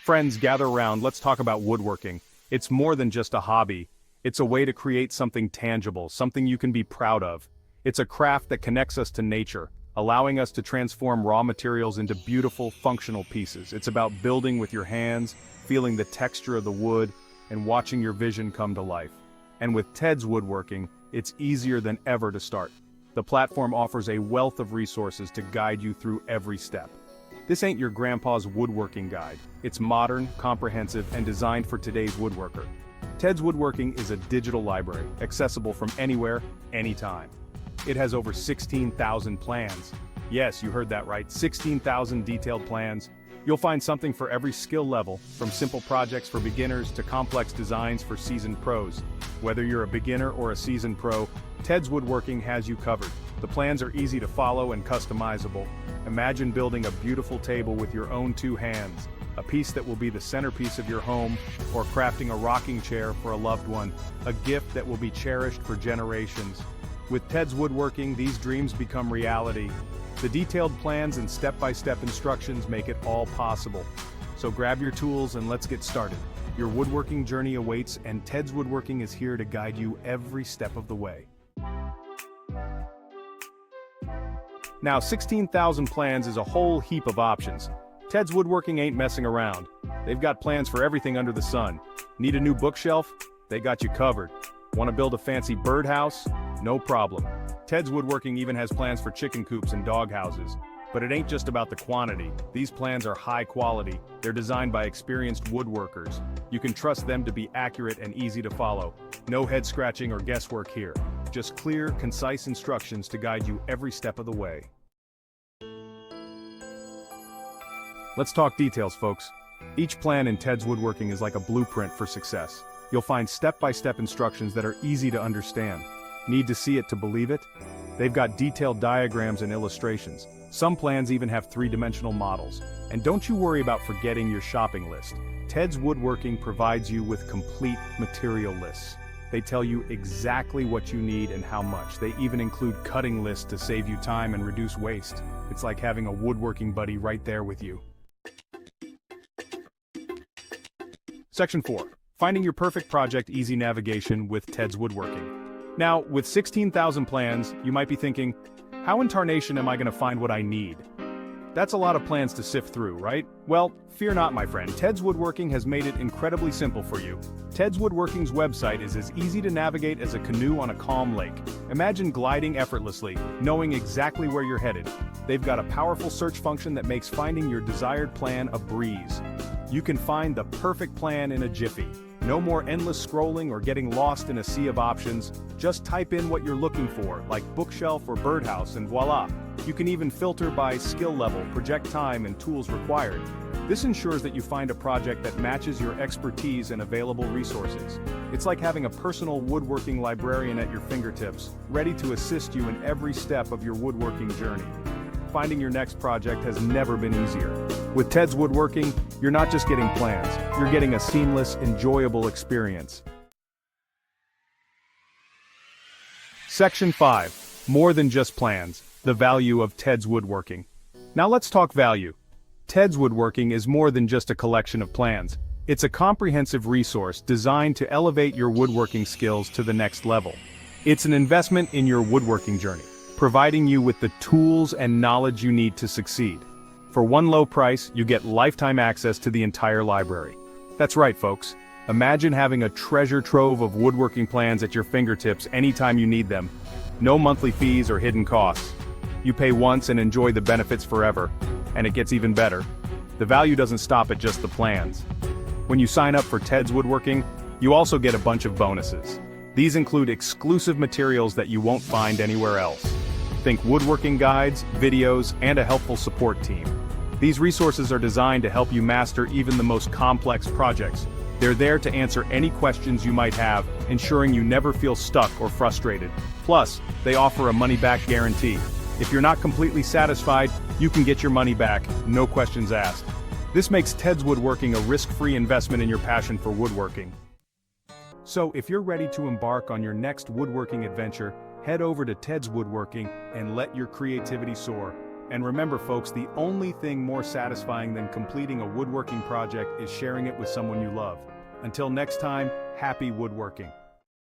Friends, gather around, let's talk about woodworking. It's more than just a hobby. It's a way to create something tangible, something you can be proud of. It's a craft that connects us to nature, allowing us to transform raw materials into beautiful, functional pieces. It's about building with your hands, feeling the texture of the wood, and watching your vision come to life. And with Tedswoodworking, it's easier than ever to start. The platform offers a wealth of resources to guide you through every step. This ain't your grandpa's woodworking guide. It's modern, comprehensive, and designed for today's woodworker. Tedswoodworking is a digital library, accessible from anywhere, anytime. It has over 16,000 plans. Yes, you heard that right, 16,000 detailed plans. You'll find something for every skill level, from simple projects for beginners to complex designs for seasoned pros. Whether you're a beginner or a seasoned pro, Tedswoodworking has you covered. The plans are easy to follow and customizable. Imagine building a beautiful table with your own two hands, a piece that will be the centerpiece of your home, or crafting a rocking chair for a loved one, a gift that will be cherished for generations. With Tedswoodworking, these dreams become reality. The detailed plans and step-by-step instructions make it all possible. So grab your tools and let's get started. Your woodworking journey awaits, and Tedswoodworking is here to guide you every step of the way. Now, 16,000 plans is a whole heap of options. Tedswoodworking ain't messing around. They've got plans for everything under the sun. Need a new bookshelf? They got you covered. Want to build a fancy birdhouse? No problem. Tedswoodworking even has plans for chicken coops and dog houses. But it ain't just about the quantity. These plans are high quality. They're designed by experienced woodworkers. You can trust them to be accurate and easy to follow. No head scratching or guesswork here. Just clear, concise instructions to guide you every step of the way. Let's talk details, folks. Each plan in Tedswoodworking is like a blueprint for success. You'll find step-by-step instructions that are easy to understand. Need to see it to believe it? They've got detailed diagrams and illustrations. Some plans even have three-dimensional models. And don't you worry about forgetting your shopping list. Tedswoodworking provides you with complete material lists. They tell you exactly what you need and how much. They even include cutting lists to save you time and reduce waste. It's like having a woodworking buddy right there with you. Section 4. Finding your perfect project, easy navigation with Tedswoodworking. Now, with 16,000 plans, you might be thinking, how in tarnation am I going to find what I need? That's a lot of plans to sift through, right? Well, fear not, my friend. Tedswoodworking has made it incredibly simple for you. Tedswoodworking's website is as easy to navigate as a canoe on a calm lake. Imagine gliding effortlessly, knowing exactly where you're headed. They've got a powerful search function that makes finding your desired plan a breeze. You can find the perfect plan in a jiffy. No more endless scrolling or getting lost in a sea of options. Just type in what you're looking for, like bookshelf or birdhouse, and voila! You can even filter by skill level, project time, and tools required. This ensures that you find a project that matches your expertise and available resources. It's like having a personal woodworking librarian at your fingertips, ready to assist you in every step of your woodworking journey. Finding your next project has never been easier. With Tedswoodworking, you're not just getting plans, you're getting a seamless, enjoyable experience. Section 5. More than just plans. The value of Tedswoodworking. Now let's talk value. Tedswoodworking is more than just a collection of plans. It's a comprehensive resource designed to elevate your woodworking skills to the next level. It's an investment in your woodworking journey, providing you with the tools and knowledge you need to succeed. For one low price, you get lifetime access to the entire library. That's right, folks. Imagine having a treasure trove of woodworking plans at your fingertips anytime you need them. No monthly fees or hidden costs. You pay once and enjoy the benefits forever. And it gets even better. The value doesn't stop at just the plans. When you sign up for Tedswoodworking, you also get a bunch of bonuses. These include exclusive materials that you won't find anywhere else. Think woodworking guides, videos, and a helpful support team. These resources are designed to help you master even the most complex projects. They're there to answer any questions you might have, ensuring you never feel stuck or frustrated. Plus, they offer a money-back guarantee. If you're not completely satisfied, you can get your money back, no questions asked. This makes Tedswoodworking a risk-free investment in your passion for woodworking. So, if you're ready to embark on your next woodworking adventure, head over to Tedswoodworking and let your creativity soar. And remember folks, the only thing more satisfying than completing a woodworking project is sharing it with someone you love. Until next time, happy woodworking.